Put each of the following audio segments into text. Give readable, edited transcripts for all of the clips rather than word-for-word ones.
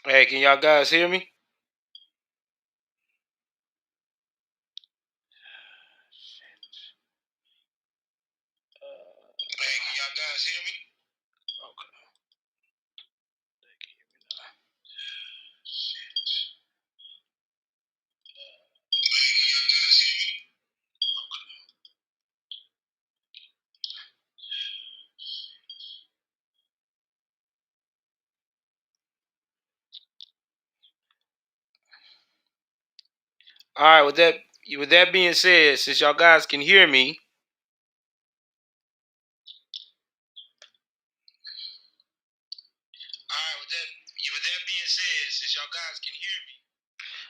Hey, can y'all guys hear me? Hey, can y'all guys hear me? Okay. They can hear me now. Hey, can y'all guys hear me? Okay. All right. With that being said, since y'all guys can hear me,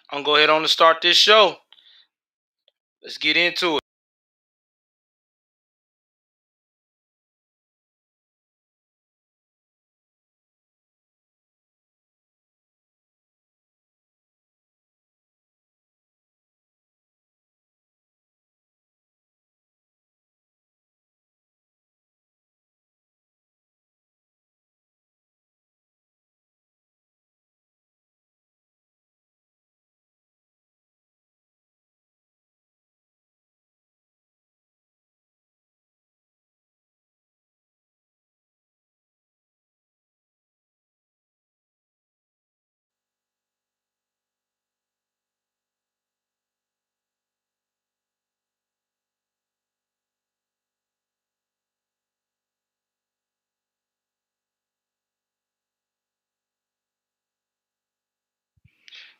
I'm gonna go ahead on and start this show. Let's get into it.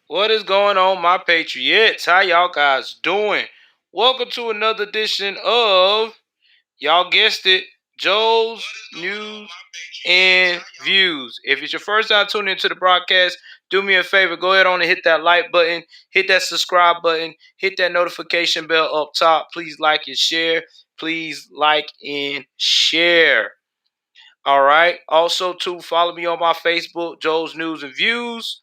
What is going on, my patriots? How y'all guys doing? Welcome to another edition of, y'all guessed it, Joe's News and Views. If it's your first time tuning into the broadcast, do me a favor, go ahead on and hit that like button, hit that subscribe button, hit that notification bell up top. Please like and share. Please like and share. All right. Also, too, follow me on my Facebook, Joe's News and Views.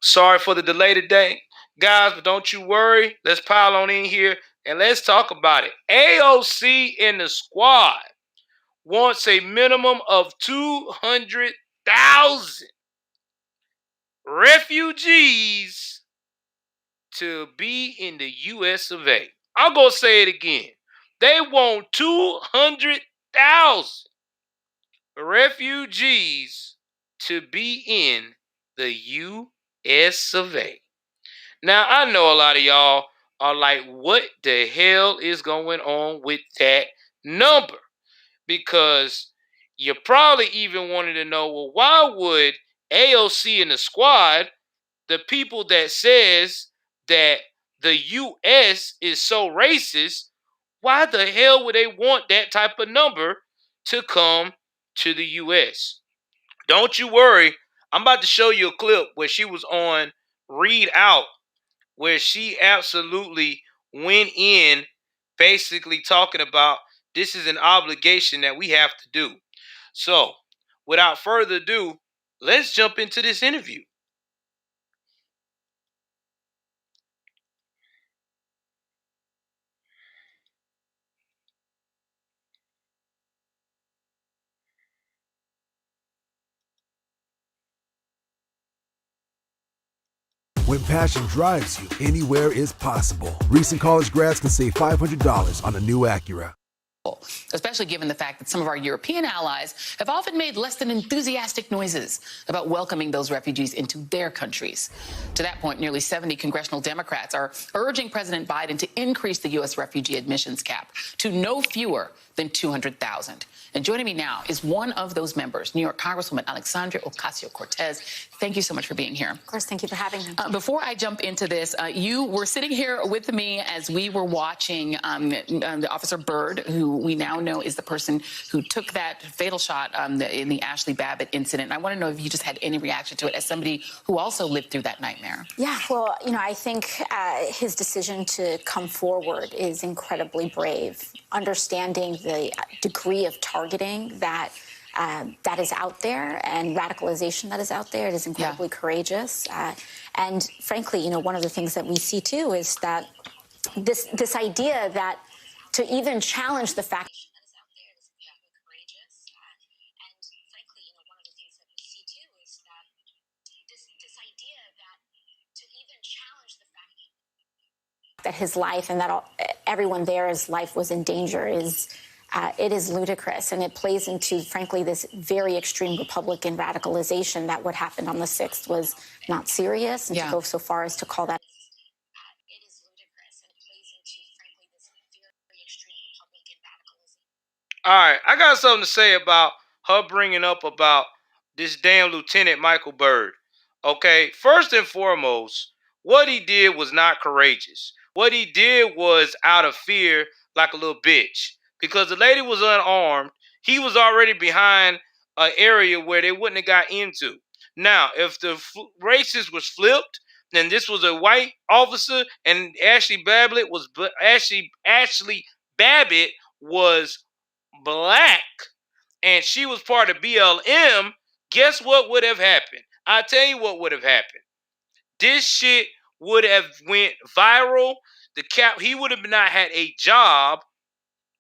Sorry for the delay today, guys, but don't you worry. Let's pile on in here and let's talk about it. AOC in the squad wants a minimum of 200,000 refugees to be in the U.S. of A. I'm going to say it again. They want 200,000 refugees to be in the U.S. of A. Now, I know a lot of y'all are like, what the hell is going on with that number? Because you probably even wanted to know, well, why would AOC in the squad, the people that says that the U.S. is so racist, why the hell would they want that type of number to come to the U.S.? Don't you worry. I'm about to show you a clip where she was on Read Out, where she absolutely went in basically talking about this is an obligation that we have to do. So, without further ado, let's jump into this interview. When passion drives you, anywhere is possible. Recent college grads can save $500 on a new Acura. Especially given the fact that some of our European allies have often made less than enthusiastic noises about welcoming those refugees into their countries. To that point, nearly 70 congressional Democrats are urging President Biden to increase the U.S. refugee admissions cap to no fewer than 200,000. And joining me now is one of those members, New York Congresswoman Alexandria Ocasio-Cortez. Thank you so much for being here. Of course, thank you for having me. Before I jump into this, you were sitting here with me as we were watching the Officer Byrd, who we now know is the person who took that fatal shot in the Ashley Babbitt incident. And I want to know if you just had any reaction to it as somebody who also lived through that nightmare. Yeah, well, I think his decision to come forward is incredibly brave, understanding the degree of targeting that is out there and radicalization that is out there. It is incredibly courageous. And frankly, one of the things that we see too is that this idea that to even challenge the fact that is out there is incredibly courageous. And frankly, one of the things that we see too is that that his life and that everyone there's life was in danger is it is ludicrous, and it plays into, frankly, this very extreme Republican radicalization that what happened on the 6th was not serious, and to go so far as to call that. It is ludicrous, and it plays into, frankly, this very extreme Republican radicalization. All right, I got something to say about her bringing up about this damn Lieutenant Michael Byrd. Okay, first and foremost, what he did was not courageous. What he did was out of fear, like a little bitch. Because the lady was unarmed, he was already behind an area where they wouldn't have got into. Now, if the races was flipped, then this was a white officer, and Ashley Babbitt was black, and she was part of BLM. Guess what would have happened? I'll tell you what would have happened. This shit would have went viral. He would have not had a job.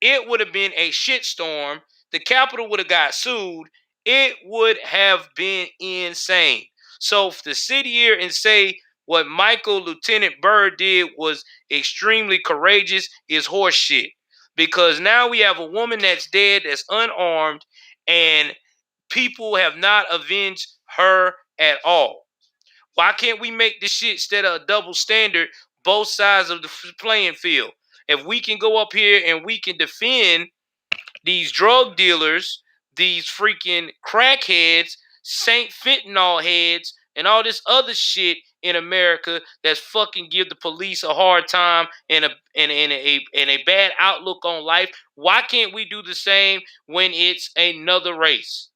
It would have been a shitstorm. The Capitol would have got sued. It would have been insane. So to sit here and say what Lieutenant Byrd did was extremely courageous is horseshit. Because now we have a woman that's dead, that's unarmed, and people have not avenged her at all. Why can't we make this shit instead of a double standard, both sides of the playing field? If we can go up here and we can defend these drug dealers, these freaking crackheads, Saint Fentanyl heads, and all this other shit in America that's fucking give the police a hard time and a bad outlook on life, why can't we do the same when it's another race?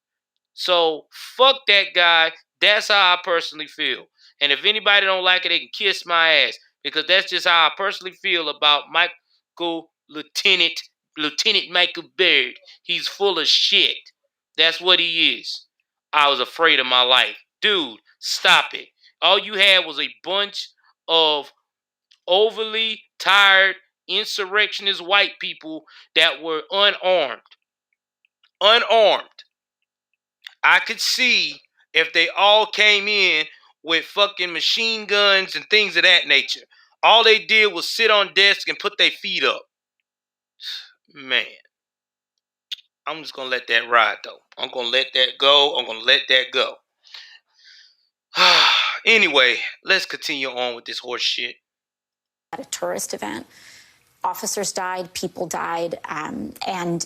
So fuck that guy. That's how I personally feel. And if anybody don't like it, they can kiss my ass, because that's just how I personally feel about Lieutenant Michael Byrd. He's full of shit. That's what he is. I was afraid of my life. Dude, stop it. All you had was a bunch of overly tired insurrectionist white people that were unarmed. Unarmed. I could see if they all came in with fucking machine guns and things of that nature. All they did was sit on desks and put their feet up. Man, I'm just going to let that ride, though. I'm going to let that go. Anyway, let's continue on with this horse shit. At a tourist event, officers died, people died, and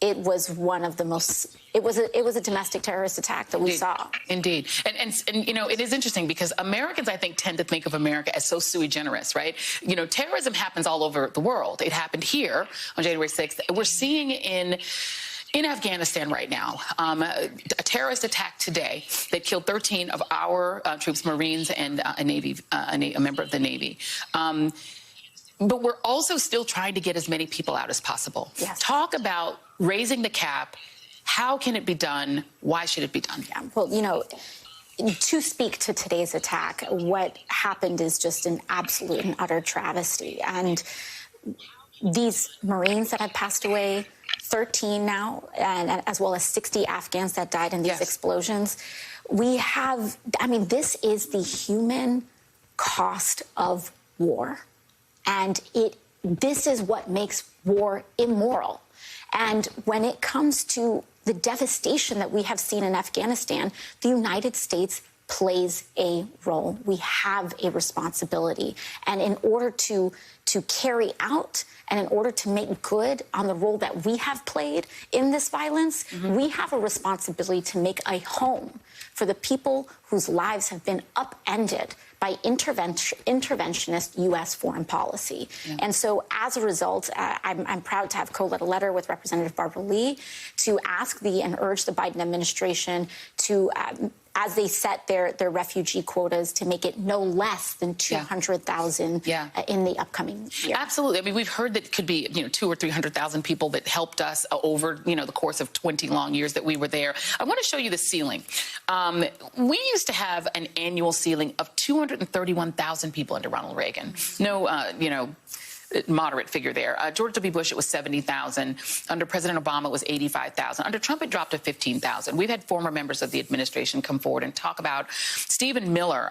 it was one of the most. It was a domestic terrorist attack that we saw. Indeed, and you know, it is interesting because Americans, I think, tend to think of America as so sui generis, right? You know, terrorism happens all over the world. It happened here on January 6th. We're seeing in Afghanistan right now, a terrorist attack today that killed 13 of our troops, Marines, and a member of the Navy. But we're also still trying to get as many people out as possible. Yes. Talk about raising the cap. How can it be done? Why should it be done? Yeah, well, you know, to speak to today's attack, what happened is just an absolute and utter travesty. And these Marines that have passed away, 13 now, and as well as 60 Afghans that died in these explosions. We have, I mean, this is the human cost of war. And this is what makes war immoral. And when it comes to the devastation that we have seen in Afghanistan, the United States plays a role. We have a responsibility. And in order to carry out and in order to make good on the role that we have played in this violence, we have a responsibility to make a home for the people whose lives have been upended by interventionist U.S. foreign policy. Yeah. And so as a result, I'm proud to have co-led a letter with Representative Barbara Lee to ask and urge the Biden administration to, as they set their refugee quotas, to make it no less than 200,000 in the upcoming year. Absolutely. I mean, we've heard that it could be, 200,000 or 300,000 people that helped us over, the course of 20 long years that we were there. I want to show you the ceiling. We used to have an annual ceiling of 231,000 people under Ronald Reagan. No, moderate figure there. George W. Bush, it was 70,000. Under President Obama, it was 85,000. Under Trump, it dropped to 15,000. We've had former members of the administration come forward and talk about Stephen Miller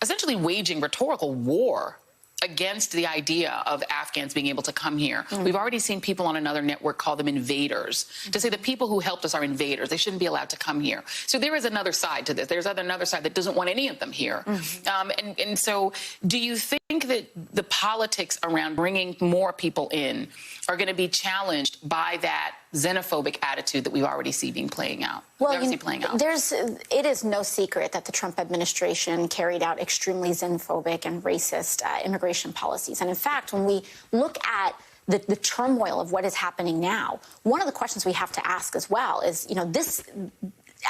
essentially waging rhetorical war against the idea of Afghans being able to come here. We've already seen people on another network call them invaders, to say the people who helped us are invaders. They shouldn't be allowed to come here. So there is another side to this. There's another side that doesn't want any of them here. And so do you think that the politics around bringing more people in are going to be challenged by that xenophobic attitude that we already see playing out? Well, it is no secret that the Trump administration carried out extremely xenophobic and racist immigration policies. And in fact, when we look at the turmoil of what is happening now, one of the questions we have to ask as well is, this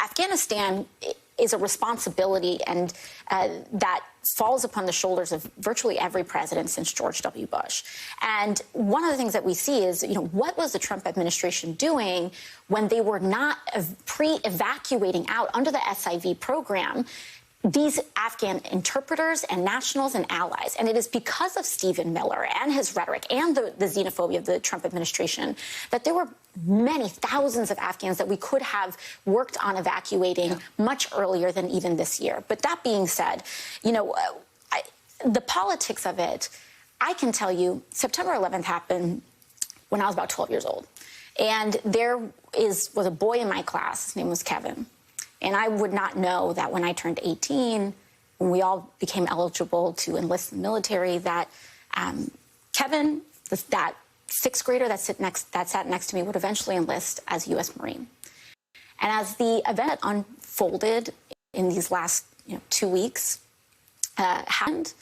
Afghanistan is a responsibility and that falls upon the shoulders of virtually every president since George W. Bush. And one of the things that we see is, what was the Trump administration doing when they were not pre-evacuating out under the SIV program these Afghan interpreters and nationals and allies? And it is because of Stephen Miller and his rhetoric and the xenophobia of the Trump administration that there were many thousands of Afghans that we could have worked on evacuating much earlier than even this year. But that being said, the politics of it, I can tell you, September 11th happened when I was about 12 years old. And there was a boy in my class, his name was Kevin. And I would not know that when I turned 18, when we all became eligible to enlist in the military, that Kevin, that sixth grader that sat next to me, would eventually enlist as a U.S. Marine. And as the event unfolded in these last 2 weeks happened,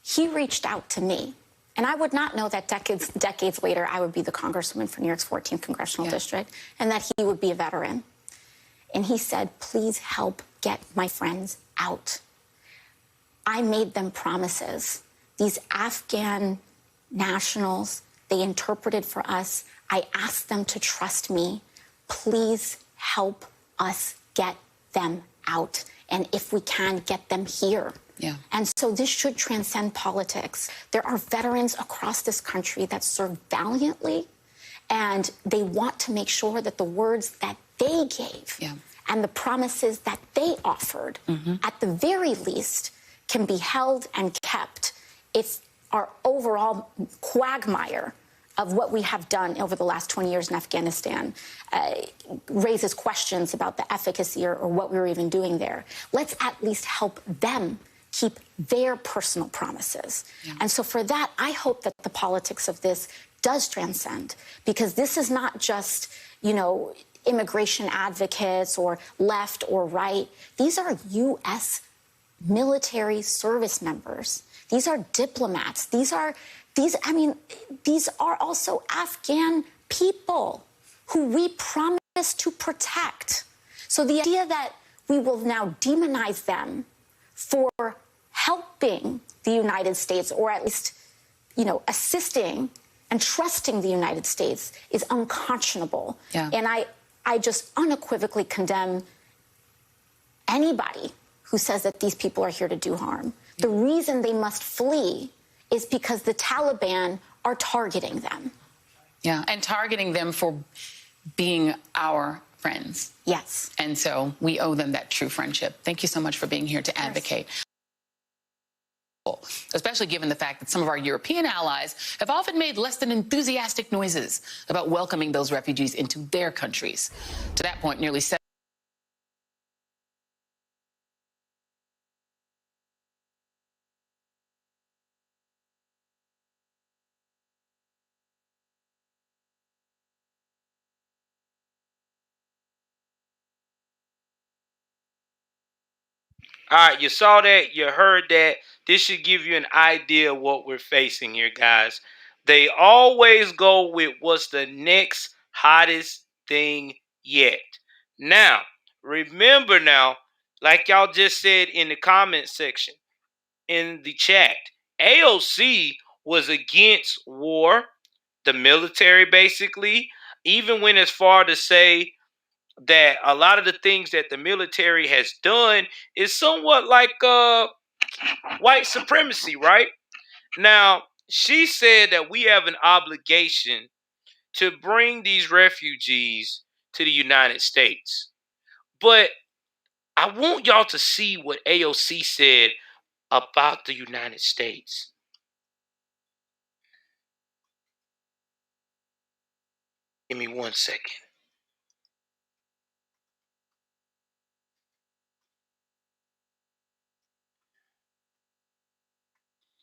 he reached out to me. And I would not know that decades later, I would be the congresswoman for New York's 14th congressional district, and that he would be a veteran. And he said, please help get my friends out. I made them promises. These Afghan nationals, they interpreted for us. I asked them to trust me. Please help us get them out. And if we can, get them here. Yeah. And so this should transcend politics. There are veterans across this country that serve valiantly, and they want to make sure that the words that they gave and the promises that they offered, at the very least, can be held and kept if our overall quagmire of what we have done over the last 20 years in Afghanistan raises questions about the efficacy or what we were even doing there. Let's at least help them keep their personal promises. And so for that, I hope that the politics of this does transcend, because this is not just, immigration advocates or left or right. These are U.S. military service members. These are diplomats. These are also Afghan people who we promise to protect. So the idea that we will now demonize them for helping the United States, or at least, assisting and trusting the United States, is unconscionable. And I just unequivocally condemn anybody who says that these people are here to do harm. The reason they must flee is because the Taliban are targeting them. Yeah, and targeting them for being our friends. Yes. And so we owe them that true friendship. Thank you so much for being here to advocate. Especially given the fact that some of our European allies have often made less than enthusiastic noises about welcoming those refugees into their countries. To that point, nearly 7. All right, you saw that, you heard that. This should give you an idea of what we're facing here, guys. They always go with what's the next hottest thing yet. Now, remember now, like y'all just said in the comment section, in the chat, AOC was against war, the military basically, even went as far to say that a lot of the things that the military has done is somewhat like white supremacy, right? Now, she said that we have an obligation to bring these refugees to the United States. But I want y'all to see what AOC said about the United States. Give me 1 second.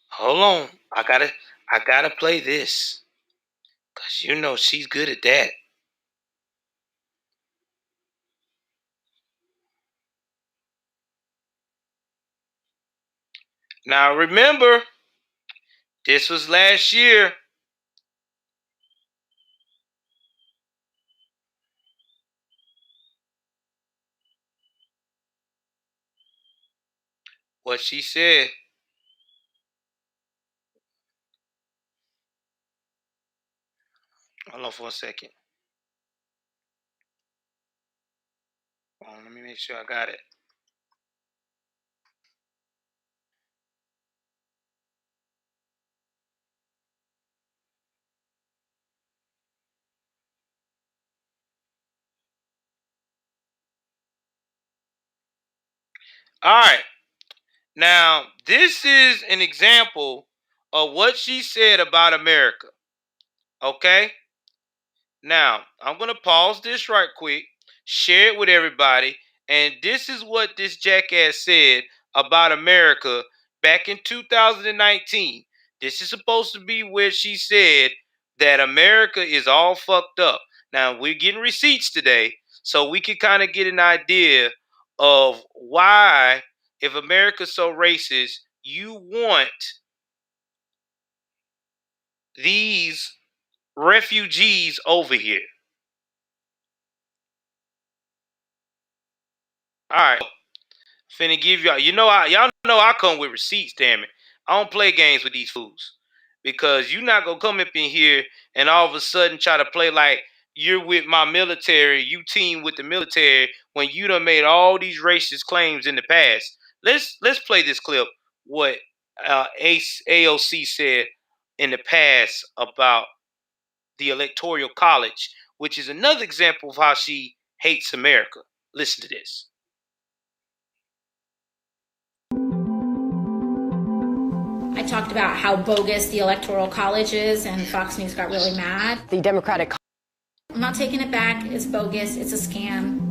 Hold on. I gotta play this. Cause you know she's good at that. Now remember, this was last year. What she said. Hold on for a second. Let me make sure I got it. All right. Now, this is an example of what she said about America. Okay? Now, I'm going to pause this right quick, share it with everybody, and this is what this jackass said about America back in 2019. This is supposed to be where she said that America is all fucked up. Now, we're getting receipts today, so we can kind of get an idea of why, if America's so racist, you want these refugees over here. All right. Finna give y'all. Y'all know I come with receipts, damn it. I don't play games with these fools. Because you're not gonna come up in here and all of a sudden try to play like you're with my military, you team with the military when you done made all these racist claims in the past. Let's play this clip, what AOC said in the past about the Electoral College, which is another example of how she hates America. Listen to this. I talked about how bogus the Electoral College is, and Fox News got really mad. The Democratic... I'm not taking it back. It's bogus. It's a scam.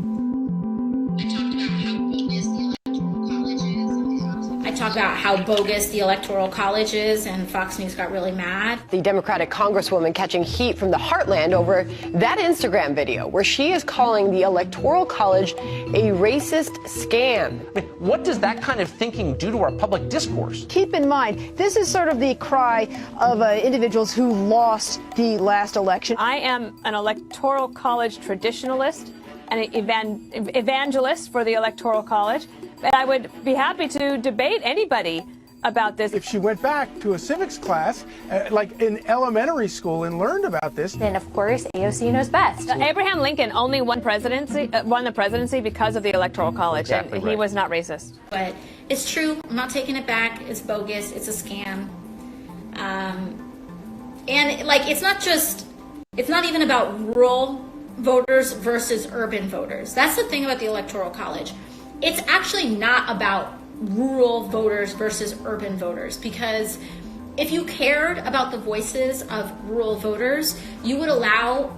I talked about how bogus the Electoral College is, and Fox News got really mad. The Democratic Congresswoman catching heat from the heartland over that Instagram video where she is calling the Electoral College a racist scam. I mean, what does that kind of thinking do to our public discourse? Keep in mind, this is sort of the cry of individuals who lost the last election. I am an Electoral College traditionalist and an evangelist for the Electoral College. And I would be happy to debate anybody about this. If she went back to a civics class, like in elementary school, and learned about this, then of course AOC knows best. Abraham Lincoln only won the presidency because of the Electoral College, exactly, and he was not racist. But it's true. I'm not taking it back. It's bogus. It's a scam. And like, it's not even about rural voters versus urban voters. That's the thing about the Electoral College. It's actually not about rural voters versus urban voters, because if you cared about the voices of rural voters, you would allow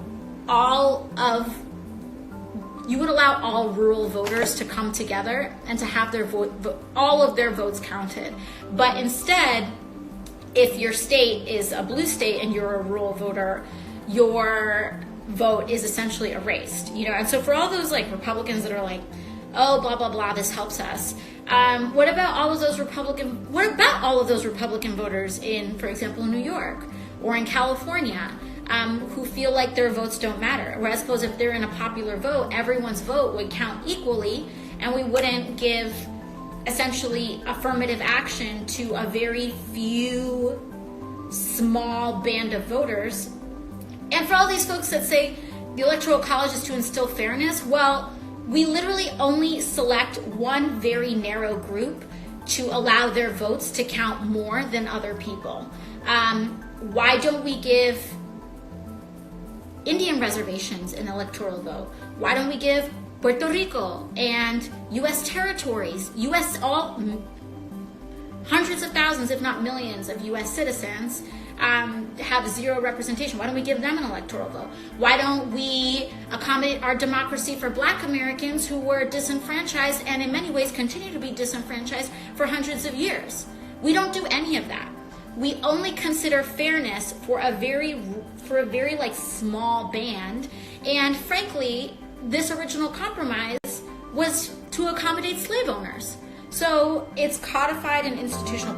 all rural voters to come together and to have their all of their votes counted. But instead, if your state is a blue state and you're a rural voter, your vote is essentially erased. And so for all those like Republicans that are like, oh, blah, blah, blah, this helps us. What about all of those Republican voters in, for example, New York or in California, who feel like their votes don't matter? Whereas, suppose if they're in a popular vote, everyone's vote would count equally, and we wouldn't give essentially affirmative action to a very few small band of voters. And for all these folks that say the Electoral College is to instill fairness, well, we literally only select one very narrow group to allow their votes to count more than other people. Why don't we give Indian reservations an electoral vote? Why don't we give Puerto Rico and U.S. territories, hundreds of thousands, if not millions, of U.S. citizens have zero representation? Why don't we give them an electoral vote? Why don't we accommodate our democracy for Black Americans who were disenfranchised and in many ways continue to be disenfranchised for hundreds of years? We don't do any of that. We only consider fairness for a very like small band. And frankly, this original compromise was to accommodate slave owners. So it's codified and institutional.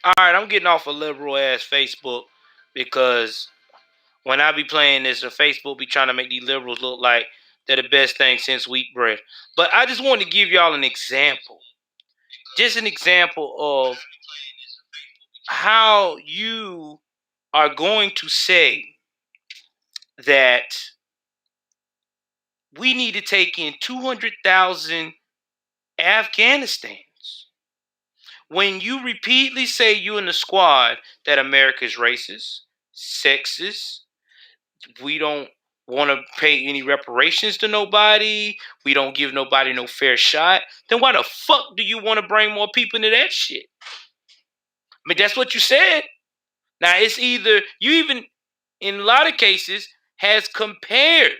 All right, I'm getting off a liberal ass Facebook because when I be playing this, the Facebook be trying to make these liberals look like they're the best thing since wheat bread. But I just wanted to give y'all an example. Just an example of how you are going to say that we need to take in 200,000 Afghanistans when you repeatedly say you in the squad that America is racist, sexist, we don't want to pay any reparations to nobody, we don't give nobody no fair shot, then why the fuck do you want to bring more people into that shit? I mean, that's what you said. Now, it's either, you even, in a lot of cases, has compared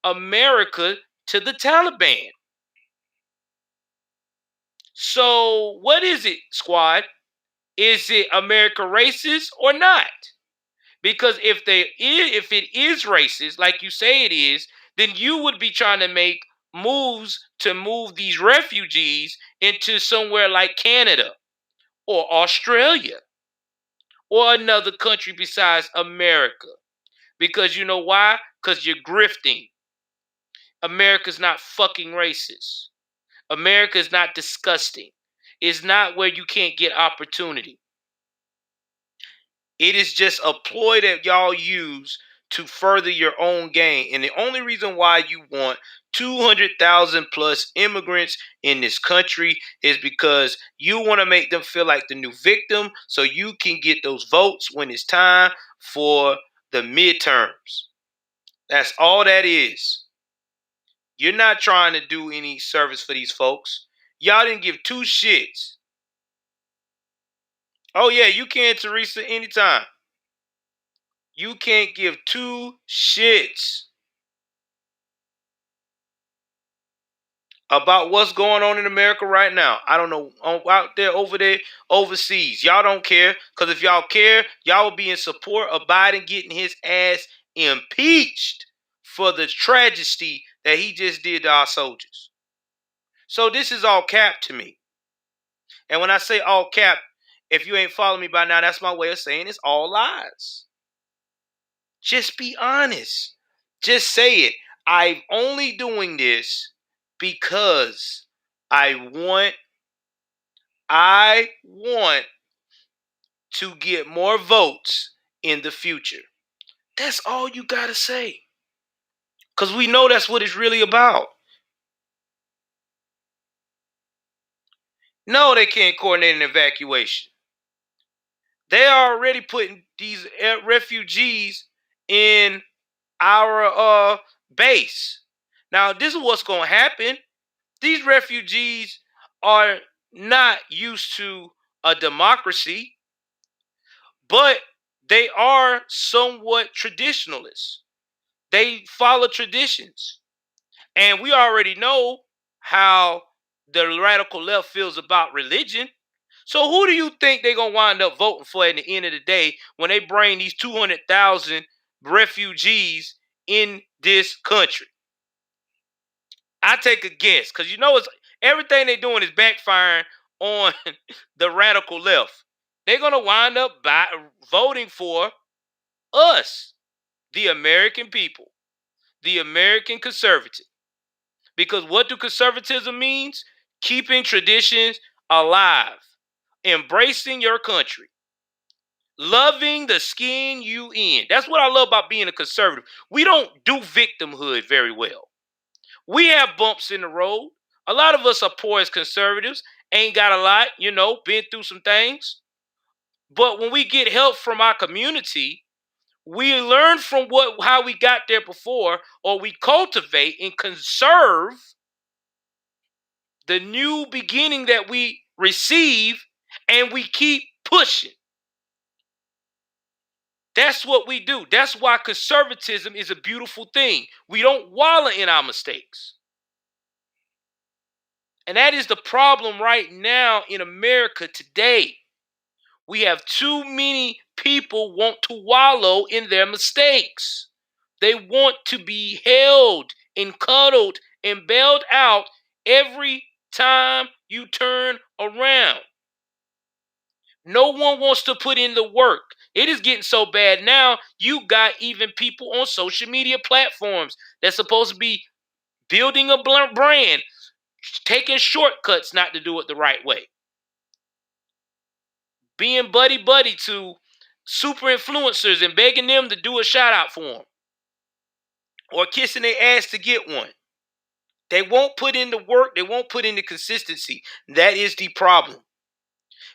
America to the Taliban. So, what is it, squad? Is it America racist or not? Because if it is racist, like you say it is, then you would be trying to make moves to move these refugees into somewhere like Canada or Australia or another country besides America. Because you know why? Because you're grifting. America's not fucking racist. America is not disgusting. It's not where you can't get opportunity. It is just a ploy that y'all use to further your own gain. And the only reason why you want 200,000 plus immigrants in this country is because you want to make them feel like the new victim so you can get those votes when it's time for the midterms. That's all that is. You're not trying to do any service for these folks. Y'all didn't give two shits. Oh yeah, you can, Teresa, anytime. You can't give two shits about what's going on in America right now. I don't know, out there, over there, overseas. Y'all don't care, because if y'all care, y'all will be in support of Biden getting his ass impeached for the travesty that he just did to our soldiers. So this is all cap to me. And when I say all cap, if you ain't following me by now, that's my way of saying it's all lies. Just be honest. Just say it. I'm only doing this because I want to get more votes in the future. That's all you gotta say. Because we know that's what it's really about. No, they can't coordinate an evacuation. They are already putting these refugees in our base. Now, this is what's going to happen. These refugees are not used to a democracy, but they are somewhat traditionalists. They follow traditions. And we already know how the radical left feels about religion. So who do you think they're going to wind up voting for at the end of the day when they bring these 200,000 refugees in this country? I take a guess, because you know it's everything they're doing is backfiring on the radical left. They're going to wind up voting for us, the American people, the American conservative. Because what do conservatism means? Keeping traditions alive, embracing your country, loving the skin you in. That's what I love about being a conservative. We don't do victimhood very well. We have bumps in the road. A lot of us are poor as conservatives, ain't got a lot, been through some things. But when we get help from our community, We learn from how we got there before, or we cultivate and conserve the new beginning that we receive, and we keep pushing. That's what we do. That's why conservatism is a beautiful thing. We don't wallow in our mistakes. And that is the problem right now in America today. We have too many people want to wallow in their mistakes. They want to be held and cuddled and bailed out every time you turn around. No one wants to put in the work. It is getting so bad now, you got even people on social media platforms that's supposed to be building a brand, taking shortcuts not to do it the right way. Being buddy to super influencers and begging them to do a shout out for them. Or kissing their ass to get one. They won't put in the work. They won't put in the consistency. That is the problem.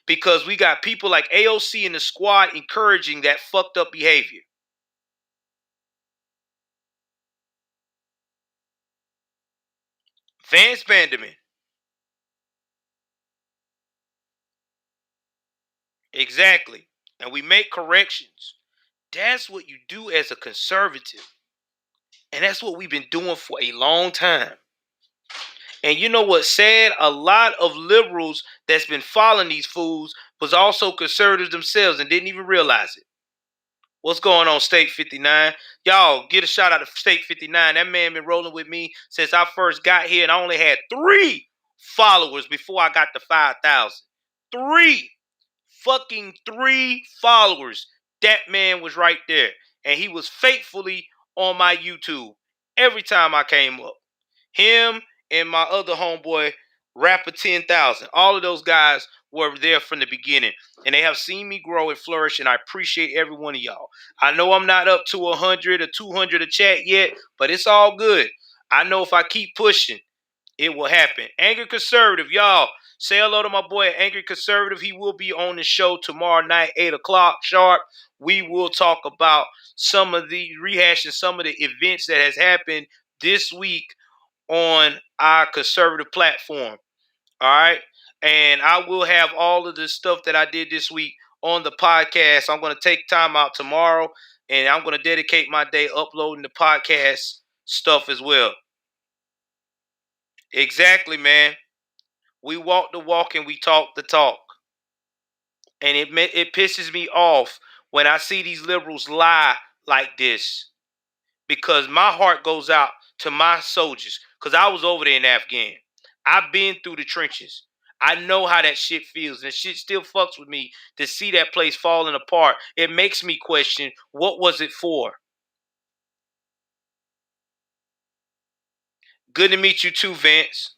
Because we got people like AOC and the squad encouraging that fucked up behavior. Vance Vanderman. Exactly. And we make corrections. That's what you do as a conservative. And that's what we've been doing for a long time. And you know what's sad? A lot of liberals that's been following these fools was also conservatives themselves and didn't even realize it. What's going on, State 59? Y'all, get a shout out to State 59. That man been rolling with me since I first got here, and I only had 3 followers before I got to 5,000. 3 followers. That man was right there. And he was faithfully on my YouTube every time I came up. Him and my other homeboy, Rapper 10,000. All of those guys were there from the beginning. And they have seen me grow and flourish, and I appreciate every one of y'all. I know I'm not up to 100 or 200 a chat yet, but it's all good. I know if I keep pushing, it will happen. Angry Conservative, y'all, say hello to my boy, Angry Conservative. He will be on the show tomorrow night, 8 o'clock sharp. We will talk about rehashing some of the events that has happened this week on our conservative platform. All right. And I will have all of the stuff that I did this week on the podcast. I'm going to take time out tomorrow, and I'm going to dedicate my day uploading the podcast stuff as well. Exactly, man. We walk the walk and we talk the talk. And it pisses me off when I see these liberals lie like this, because my heart goes out to my soldiers, because I was over there in Afghanistan. I've been through the trenches. I know how that shit feels, and shit still fucks with me to see that place falling apart. It makes me question, what was it for? Good to meet you too, Vance.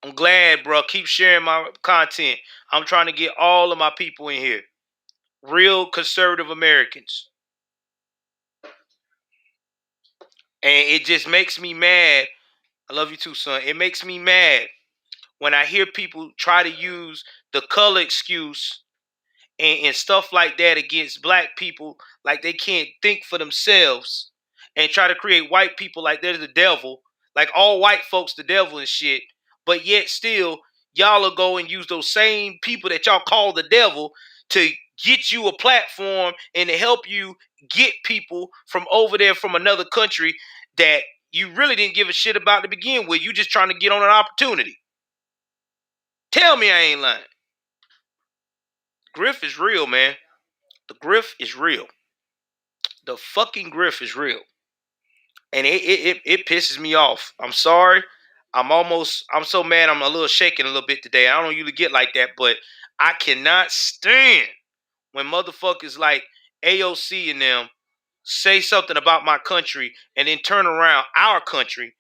I'm glad, bro. Keep sharing my content. I'm trying to get all of my people in here. Real conservative Americans. And it just makes me mad. I love you too, son. It makes me mad when I hear people try to use the color excuse and stuff like that against black people, like they can't think for themselves, and try to create white people like they're the devil, like all white folks the devil and shit. But yet still, y'all will go and use those same people that y'all call the devil to get you a platform and to help you get people from over there from another country that you really didn't give a shit about to begin with. You just trying to get on an opportunity. Tell me I ain't lying. Griff is real, man. The griff is real. The fucking griff is real. And it pisses me off. I'm sorry. I'm so mad. I'm a little shaking a little bit today. I don't usually get like that, but I cannot stand when motherfuckers like AOC and them say something about my country and then turn around our country,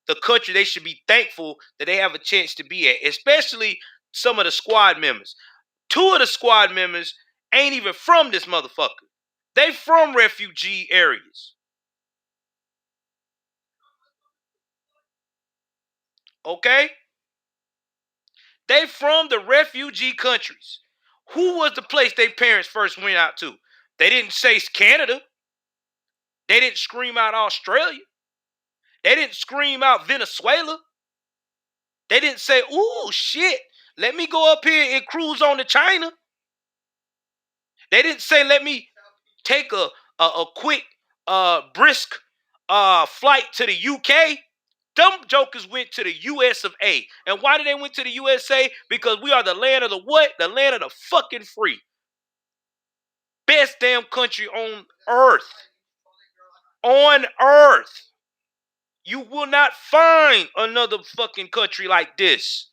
the country they should be thankful that they have a chance to be at, especially some of the squad members. 2 of the squad members ain't even from this motherfucker. They from refugee areas. Okay? They from the refugee countries. Who was the place their parents first went out to? They didn't say Canada. They didn't scream out Australia. They didn't scream out Venezuela. They didn't say, ooh, shit, let me go up here and cruise on to China. They didn't say, let me take a quick, brisk flight to the UK. Them jokers went to the US of A. And why did they went to the USA? Because we are the land of the what? The land of the fucking free. Best damn country on earth. On earth. You will not find another fucking country like this,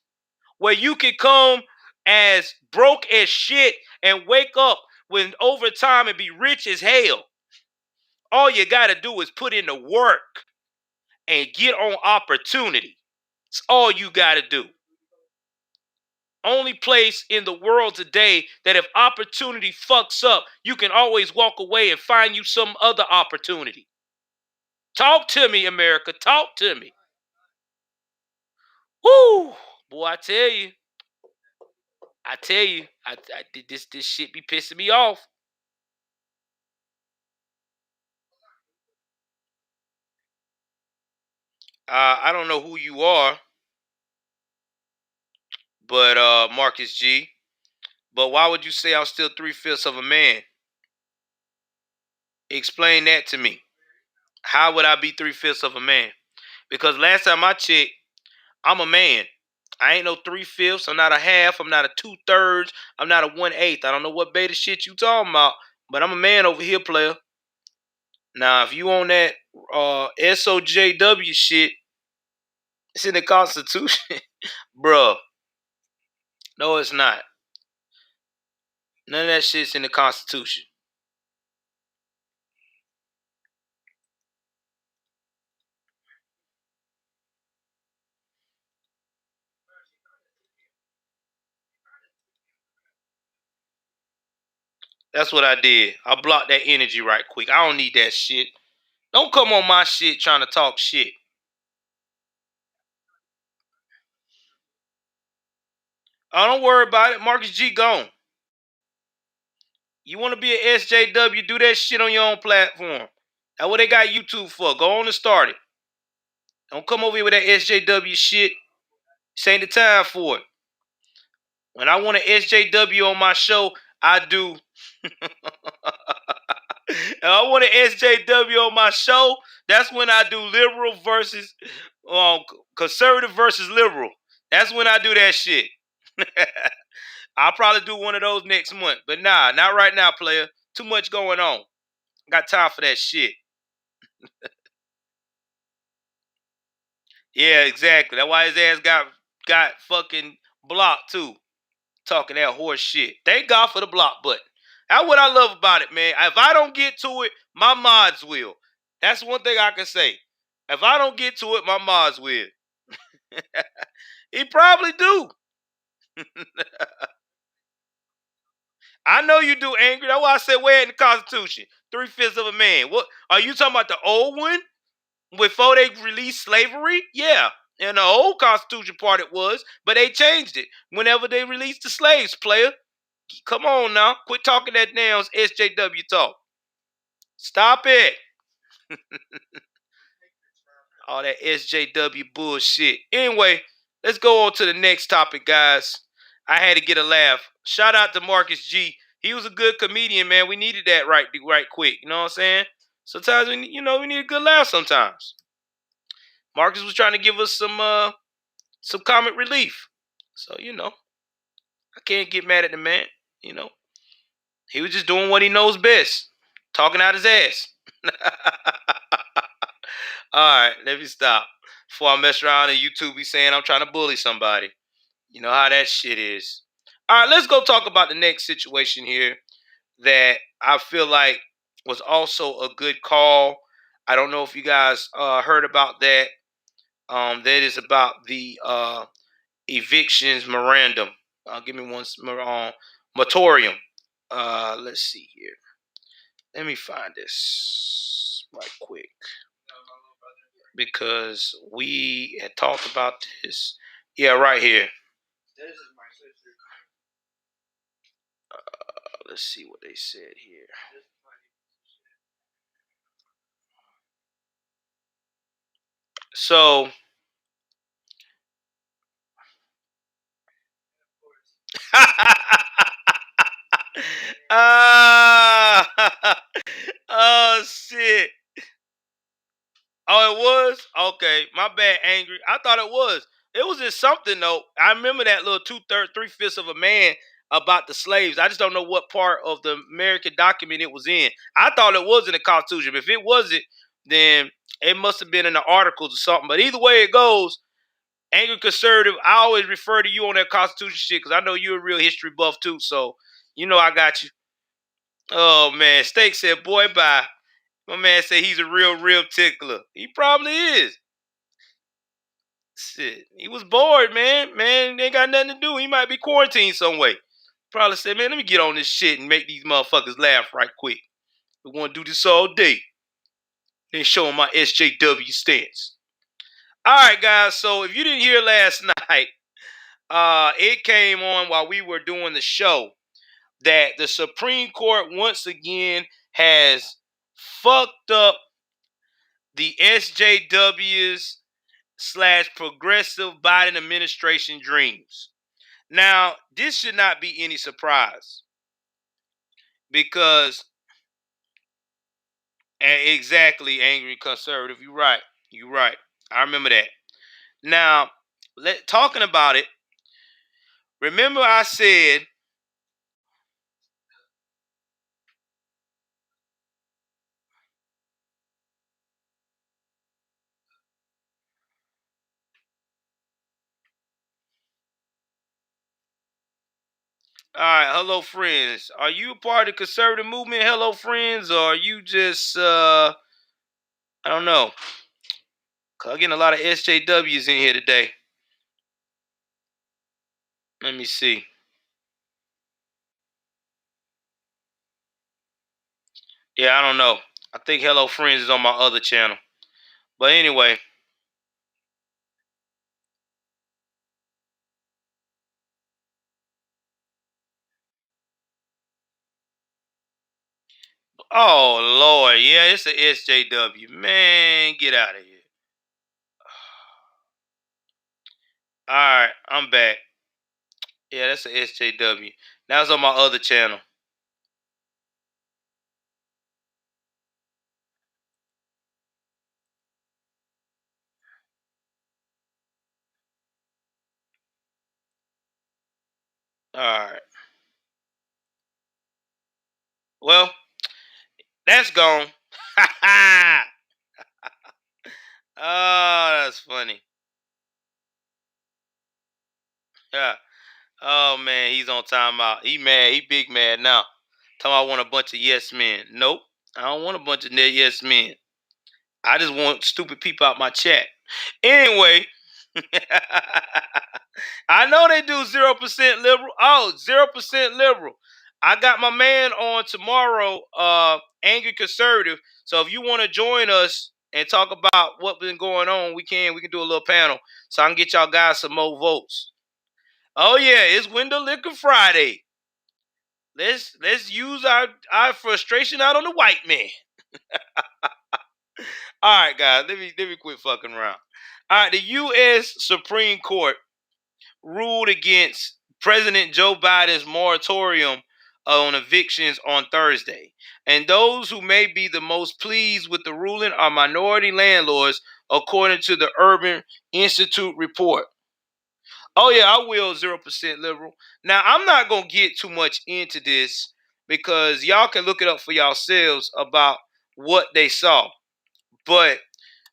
where you can come as broke as shit and wake up with overtime and be rich as hell. All you got to do is put in the work and get on opportunity. It's all you got to do. Only place in the world today that if opportunity fucks up, you can always walk away and find you some other opportunity. Talk to me, America. Talk to me. Woo! Boy, I tell you, this shit be pissing me off. I don't know who you are, but Marcus G. But why would you say I'm still 3/5 of a man? Explain that to me. How would I be 3/5 of a man? Because last time I checked, I'm a man. I ain't no 3/5. I'm not a half. I'm not a 2/3. I'm not a 1/8. I don't know what beta shit you talking about, but I'm a man over here, player. Now, if you on that SOJW shit, it's in the Constitution, bruh. No, it's not. None of that shit's in the Constitution. That's what I did. I blocked that energy right quick. I don't need that shit. Don't come on my shit trying to talk shit. Oh, don't worry about it. Marcus G gone. You want to be an SJW, do that shit on your own platform. That's what they got YouTube for. Go on and start it. Don't come over here with that SJW shit. This ain't the time for it. When I want an SJW on my show, I do. If I want an SJW on my show, that's when I do liberal versus conservative versus liberal. That's when I do that shit. I'll probably do one of those next month. But nah, not right now, player. Too much going on. Got time for that shit. Yeah, exactly. That's why his ass got fucking blocked too. Talking that horse shit. Thank God for the block button. That's what I love about it, man. If I don't get to it, my mods will. That's one thing I can say. If I don't get to it, my mods will. He probably do. I know you do, Angry. That's why I said where in the Constitution? 3/5 of a man. What are you talking about? The old one? Before they released slavery? Yeah. In the old Constitution part it was, but they changed it whenever they released the slaves, player. Come on now. Quit talking that damn SJW talk. Stop it. All that SJW bullshit. Anyway, let's go on to the next topic, guys. I had to get a laugh. Shout out to Marcus G. He was a good comedian, man. We needed that right quick. You know what I'm saying? Sometimes we need a good laugh sometimes. Marcus was trying to give us some comic relief. So, I can't get mad at the man. He was just doing what he knows best. Talking out his ass. All right, let me stop. Before I mess around and YouTube be saying I'm trying to bully somebody. You know how that shit is. All right, let's go talk about the next situation here that I feel like was also a good call. I don't know if you guys heard about that. That is about the evictions memorandum. Give me one moratorium. Let's see here. Let me find this right quick because we had talked about this. Yeah, right here. Let's see what they said here. So oh shit. Oh, it was? Okay. My bad, angry. I thought it was. It was in something though. I remember that little 2/3, 3/5 of a man about the slaves. I just don't know what part of the American document it was in. I thought it was in the Constitution. If it wasn't, then it must have been in the articles or something. But either way it goes, angry conservative, I always refer to you on that Constitution shit because I know you're a real history buff too. So you know I got you. Oh man, Steak said, "Boy, bye." My man said he's a real tickler. He probably is. Shit, he was bored, man. Man, ain't got nothing to do. He might be quarantined some way. Probably said, "Man, let me get on this shit and make these motherfuckers laugh right quick. We want to do this all day. Then show them my SJW stance." All right, guys. So if you didn't hear last night, it came on while we were doing the show that the Supreme Court once again has fucked up the SJWs / progressive Biden administration dreams. Now, this should not be any surprise because exactly, angry conservative. You're right. You're right. I remember that. Now, talking about it, remember I said, all right, hello friends. Are you a part of the conservative movement, hello friends, or are you just I don't know. I'm getting a lot of SJWs in here today. Let me see. Yeah, I don't know. I think Hello Friends is on my other channel. But anyway. Oh Lord, yeah, it's a SJW. Man, get out of here. Alright, I'm back. Yeah, that's a SJW. That was on my other channel. Alright. Well, that's gone. Oh, that's funny. Yeah. Oh man, he's on timeout. He mad. He big mad now. Tell me I want a bunch of yes men. Nope. I don't want a bunch of yes men. I just want stupid people out my chat. Anyway, I know they do 0% liberal. Oh, 0% liberal. I got my man on tomorrow, Angry Conservative. So if you want to join us and talk about what's been going on, we can do a little panel so I can get y'all guys some more votes. Oh yeah, it's Window Liquor Friday. Let's use our frustration out on the white man. All right, guys, let me quit fucking around. All right, the U.S. Supreme Court ruled against President Joe Biden's moratorium on evictions on Thursday, and those who may be the most pleased with the ruling are minority landlords, according to the Urban Institute report. Oh yeah, I will 0% liberal. Now I'm not gonna get too much into this because y'all can look it up for yourselves about what they saw. But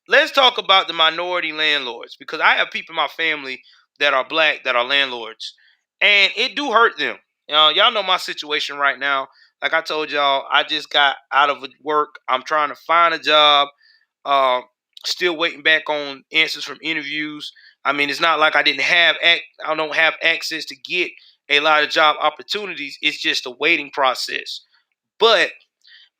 let's talk about the minority landlords because I have people in my family that are black that are landlords, and it do hurt them. Y'all know my situation right now. Like I told y'all, I just got out of work. I'm trying to find a job. Uh, Still waiting back on answers from interviews. I mean, it's not like I don't have access to get a lot of job opportunities. It's just a waiting process. But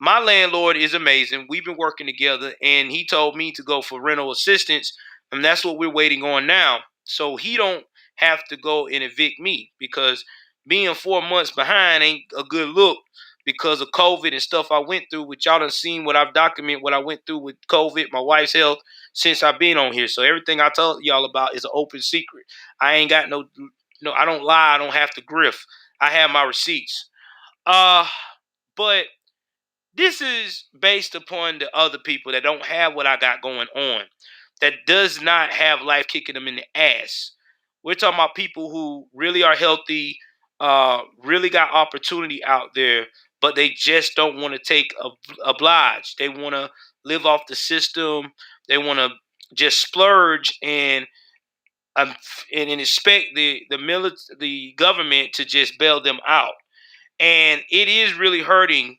my landlord is amazing. We've been working together, and he told me to go for rental assistance, and that's what we're waiting on now. So he don't have to go and evict me because being 4 months behind ain't a good look because of COVID and stuff I went through, which y'all done seen what I've documented, what I went through with COVID, my wife's health, since I've been on here. So everything I told y'all about is an open secret. I ain't got no, I don't lie. I don't have to grift. I have my receipts. But this is based upon the other people that don't have what I got going on, that does not have life kicking them in the ass. We're talking about people who really are healthy, really got opportunity out there, but they just don't want to take oblige. They want to live off the system. They want to just splurge um, and expect the government to just bail them out. And it is really hurting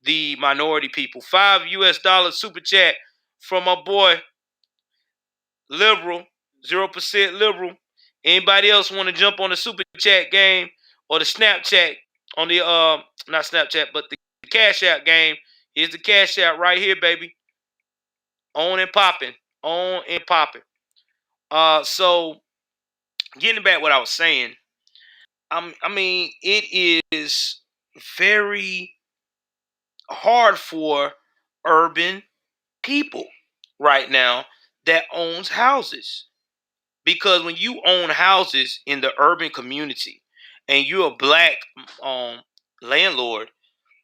the minority people. $5 super chat from my boy Liberal, 0% Liberal. Anybody else want to jump on the super chat game or the Snapchat on the not Snapchat, but the Cash App game? Here's the Cash App right here, baby. On and popping. On and popping. So getting back what I was saying, I mean, it is very hard for urban people right now that owns houses. Because when you own houses in the urban community and you're a black landlord,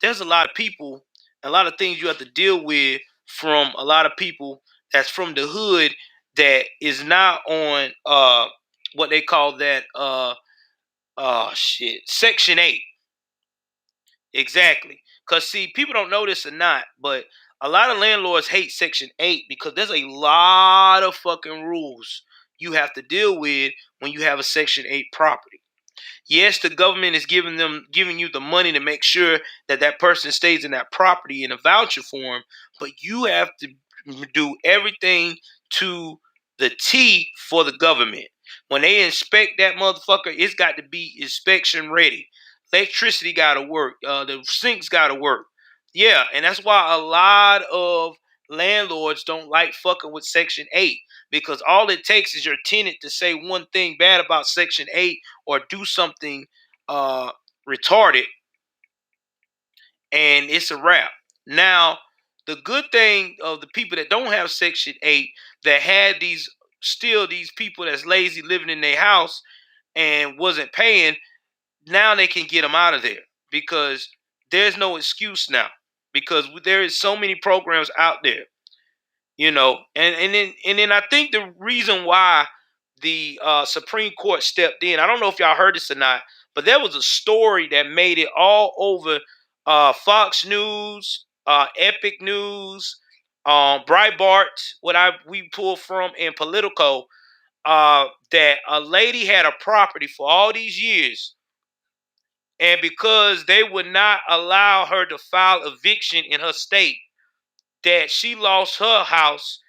there's a lot of people, a lot of things you have to deal with from a lot of people that's from the hood that is not on what they call that Section 8. Exactly. Because, see, people don't know this or not, but a lot of landlords hate Section 8 because there's a lot of fucking rules you have to deal with when you have a Section 8 property. Yes, the government is giving you the money to make sure that that person stays in that property in a voucher form, but you have to do everything to the T for the government. When they inspect that motherfucker, it's got to be inspection ready. Electricity got to work. The sinks got to work. Yeah, and that's why a lot of landlords don't like fucking with Section 8 because all it takes is your tenant to say one thing bad about Section 8 or do something retarded, and it's a wrap. Now, the good thing of the people that don't have Section 8 that had these people that's lazy living in their house and wasn't paying, now they can get them out of there because there's no excuse now because there is so many programs out there, and then I think the reason why the Supreme Court stepped in, I don't know if y'all heard this or not, but there was a story that made it all over Fox News, Epic News, Breitbart, we pulled from, and Politico, that a lady had a property for all these years, and because they would not allow her to file eviction in her state, that she lost her house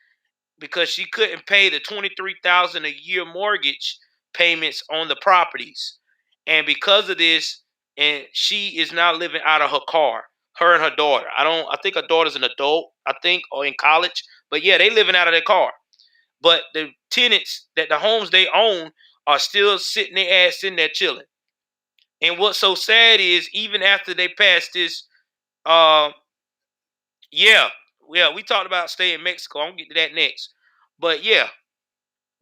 because she couldn't pay the $23,000 a year mortgage payments on the properties. And because of this, and she is now living out of her car, her and her daughter. I think her daughter's an adult, I think, or in college. But yeah, they living out of their car. But the tenants that the homes they own are still sitting their ass in there chilling. And what's so sad is even after they pass this, uh, yeah, we talked about staying in Mexico. I'm gonna get to that next. But yeah,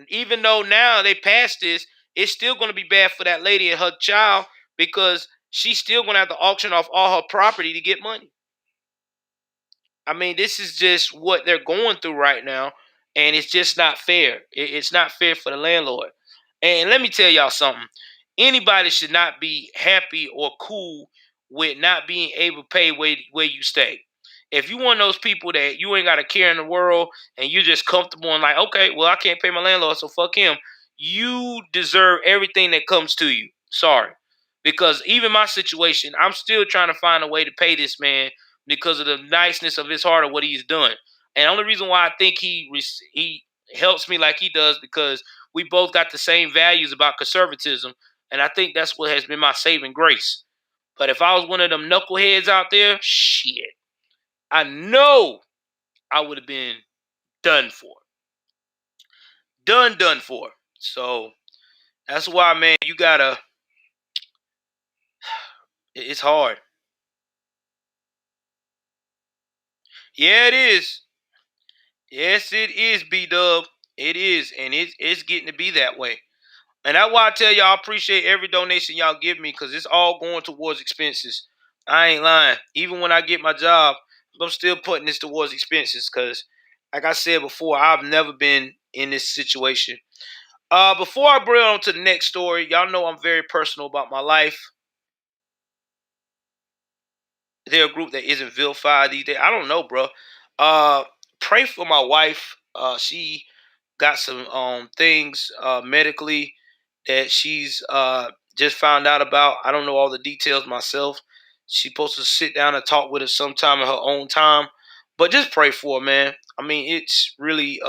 even though now they passed this, it's still going to be bad for that lady and her child because she's still going to have to auction off all her property to get money. I mean, this is just what they're going through right now, and it's just not fair. It's not fair for the landlord. And let me tell y'all something. Anybody should not be happy or cool with not being able to pay where you stay. If you one of those people that you ain't got a care in the world and you're just comfortable and like, okay, well, I can't pay my landlord, so fuck him. You deserve everything that comes to you. Sorry. Because even my situation, I'm still trying to find a way to pay this man because of the niceness of his heart of what he's done. And the only reason why I think he helps me like he does because we both got the same values about conservatism. And I think that's what has been my saving grace. But if I was one of them knuckleheads out there, shit, I know I would have been done for. Done for. So that's why, man, it's hard. Yeah, it is. Yes, it is, B-Dub. It is, and it's getting to be that way. And that's why I tell y'all I appreciate every donation y'all give me because it's all going towards expenses. I ain't lying. Even when I get my job, I'm still putting this towards expenses because, like I said before, I've never been in this situation. Before I bring on to the next story, y'all know I'm very personal about my life. They're a group that isn't vilified these days. I don't know, bro. Uh, Pray for my wife. She got some things medically that she's just found out about. I don't know all the details myself. She's supposed to sit down and talk with us sometime in her own time. But just pray for her, man. I mean, it's really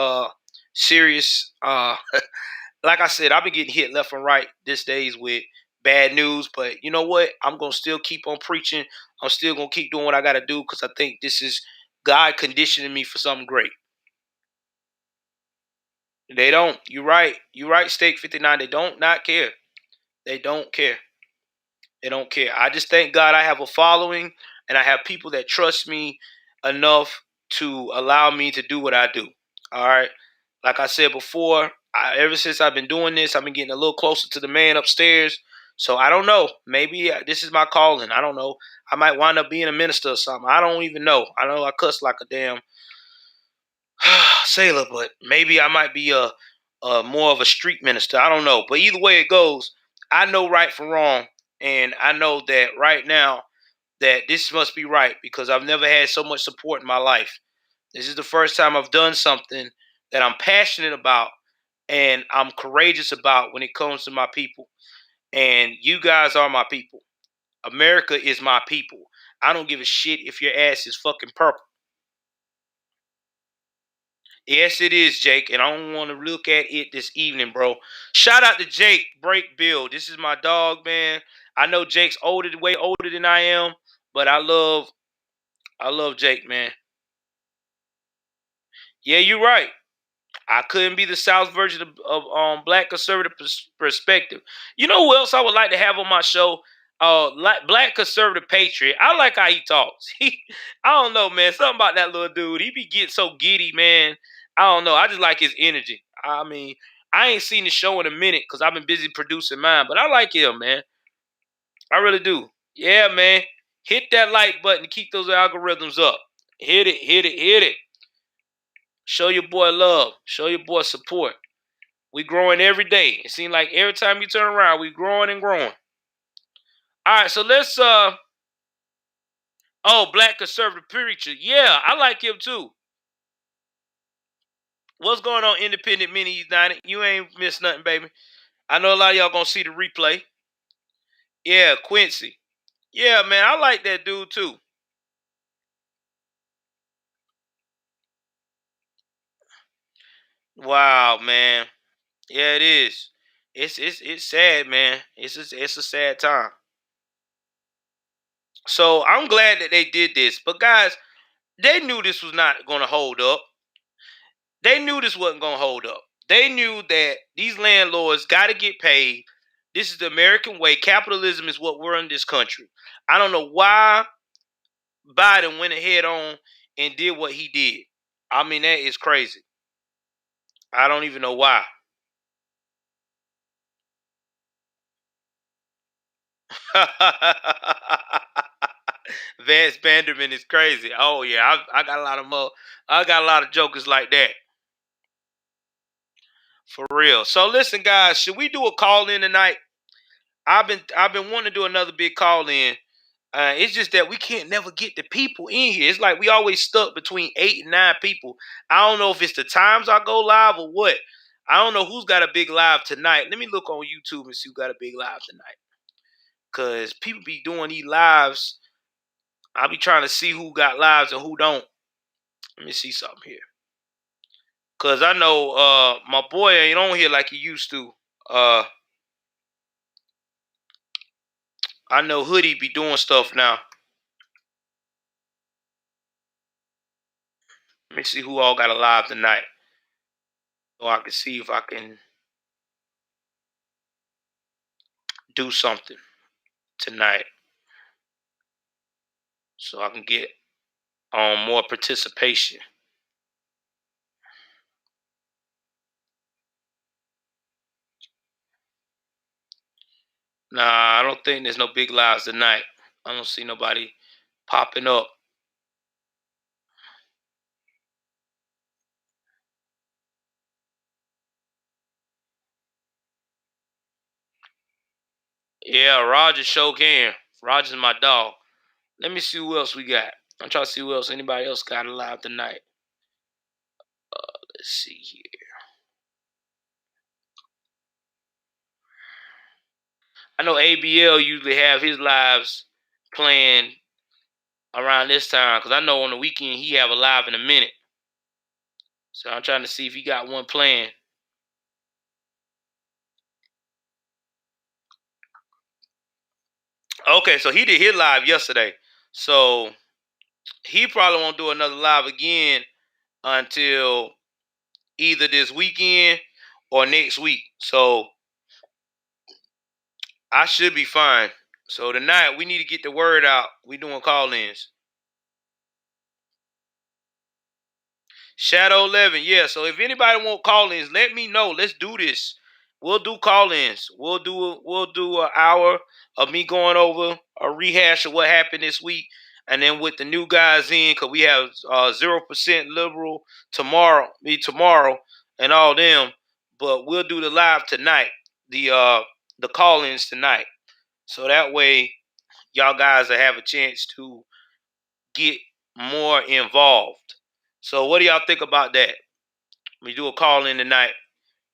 serious. Like I said, I've been getting hit left and right these days with bad news. But you know what? I'm gonna still keep on preaching. I'm still gonna keep doing what I gotta do because I think this is God conditioning me for something great. They don't. You're right. You're right, Stake 59. They don't not care. They don't care. They don't care. I just thank God I have a following and I have people that trust me enough to allow me to do what I do. All right. Like I said before, ever since I've been doing this, I've been getting a little closer to the man upstairs. So I don't know. Maybe this is my calling. I don't know. I might wind up being a minister or something. I don't even know. I know I cuss like a damn sailor, but maybe I might be a more of a street minister. I don't know. But either way it goes, I know right from wrong. And I know that right now that this must be right because I've never had so much support in my life. This is the first time I've done something that I'm passionate about and I'm courageous about when it comes to my people. And you guys are my people. America is my people. I don't give a shit if your ass is fucking purple. Yes, it is, Jake, and I don't want to look at it this evening, bro. Shout out to Jake, Break Bill. This is my dog, man. I know Jake's way older than I am, but I love Jake, man. Yeah, you're right. I couldn't be the South version of Black conservative perspective. You know who else I would like to have on my show? Like Black conservative patriot. I like how he talks. I don't know, man. Something about that little dude. He be getting so giddy, man. I don't know. I just like his energy. I mean, I ain't seen the show in a minute because I've been busy producing mine, but I like him, man. I really do. Yeah, man. Hit that like button to keep those algorithms up. Hit it, hit it, hit it. Show your boy love. Show your boy support. We growing every day. It seems like every time you turn around, we growing and growing. All right, so let's Black conservative preacher. Yeah, I like him too. What's going on, Independent Mini United? You ain't missed nothing, baby. I know a lot of y'all gonna see the replay. Yeah, Quincy. Yeah, man, I like that dude too. Wow, man. Yeah, it is. It's sad, man. It's a sad time. So I'm glad that they did this. But guys, they knew this was not gonna hold up. They knew this wasn't gonna hold up. They knew that these landlords gotta get paid. This is the American way. Capitalism is what we're in this country. I don't know why Biden went ahead on and did what he did. I mean, that is crazy. I don't even know why. Vance Vanderman is crazy. Oh yeah, I got a lot of I got a lot of jokers like that. For real. So listen, guys, should we do a call in tonight? I've been wanting to do another big call in. It's just that we can't never get the people in here. It's like we always stuck between 8 and 9 people. I don't know if it's the times I go live or what. I don't know who's got a big live tonight. Let me look on YouTube and see who got a big live tonight. Cause people be doing these lives. I'll be trying to see who got lives and who don't. Let me see something here. Cause I know my boy ain't on here like he used to. I know Hoodie be doing stuff now. Let me see who all got a live tonight. So I can see if I can do something tonight. So I can get more participation. Nah, I don't think there's no big lives tonight. I don't see nobody popping up. Yeah, Roger show can. Roger's my dog. Let me see who else we got. I'm trying to see who else. Anybody else got alive tonight? Let's see here. I know ABL usually have his lives playing around this time because I know on the weekend he have a live in a minute. So I'm trying to see if he got one playing. Okay, so he did his live yesterday. So he probably won't do another live again until either this weekend or next week. So I should be fine. So tonight we need to get the word out. We doing call-ins. Shadow 11, yeah. So if anybody want call-ins, let me know. Let's do this. We'll do call-ins. We'll do an hour of me going over a rehash of what happened this week, and then with the new guys in, because we have 0% liberal tomorrow, and all them. But we'll do the live tonight, the call-ins tonight, so that way y'all guys will have a chance to get more involved. So what do y'all think about that? We do a call in tonight.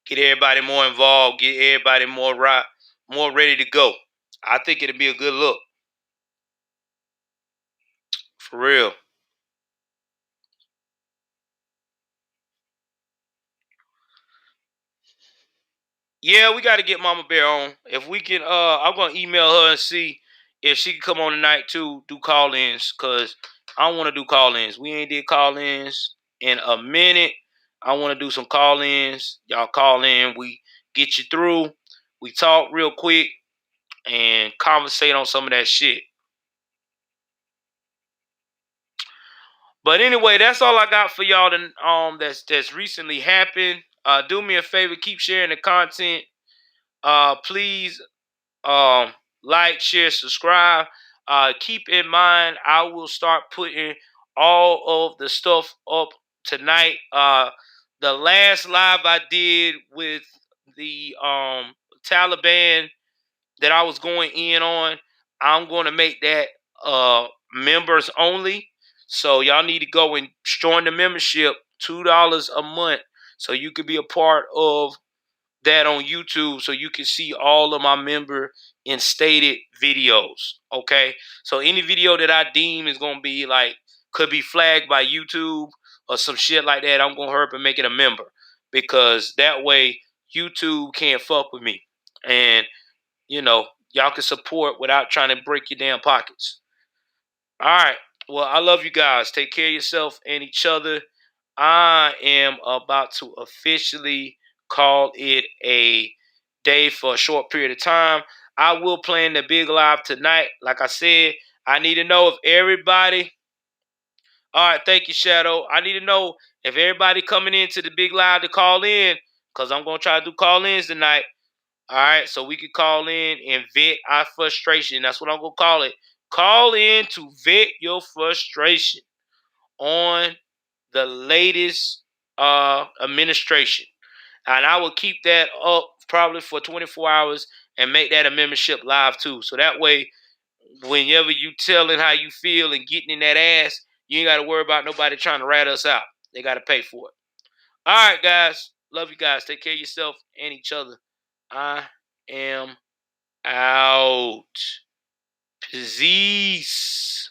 Get everybody more involved. Get everybody more ready to go. I think it'll be a good look. For real. Yeah, we got to get Mama Bear on. If we can, I'm gonna email her and see if she can come on tonight too. Do call-ins, cause I want to do call-ins. We ain't did call-ins in a minute. I want to do some call-ins. Y'all call in. We get you through. We talk real quick and conversate on some of that shit. But anyway, that's all I got for y'all. That's recently happened. Do me a favor, keep sharing the content. Please, like, share, subscribe. Keep in mind, I will start putting all of the stuff up tonight. The last live I did with the Taliban that I was going in on, I'm going to make that members only. So y'all need to go and join the membership, $2 a month, so you could be a part of that on YouTube, so you can see all of my member instated videos. Okay, so any video that I deem is gonna be like could be flagged by YouTube or some shit like that, I'm gonna hurry up and make it a member, because that way YouTube can't fuck with me, and y'all can support without trying to break your damn pockets. All right. Well, I love you guys. Take care of yourself and each other. I am about to officially call it a day for a short period of time. I will plan the big live tonight. Like I said, I need to know if everybody. All right, thank you, Shadow. I need to know if everybody coming into the big live to call in, because I'm gonna try to do call-ins tonight. All right, so we could call in and vent our frustration. That's what I'm gonna call it. Call in to vent your frustration on the latest administration, and I will keep that up probably for 24 hours and make that a membership live too. So that way, whenever you telling how you feel and getting in that ass, you ain't got to worry about nobody trying to rat us out. They got to pay for it. All right, guys. Love you guys. Take care of yourself and each other. I am out. Peace.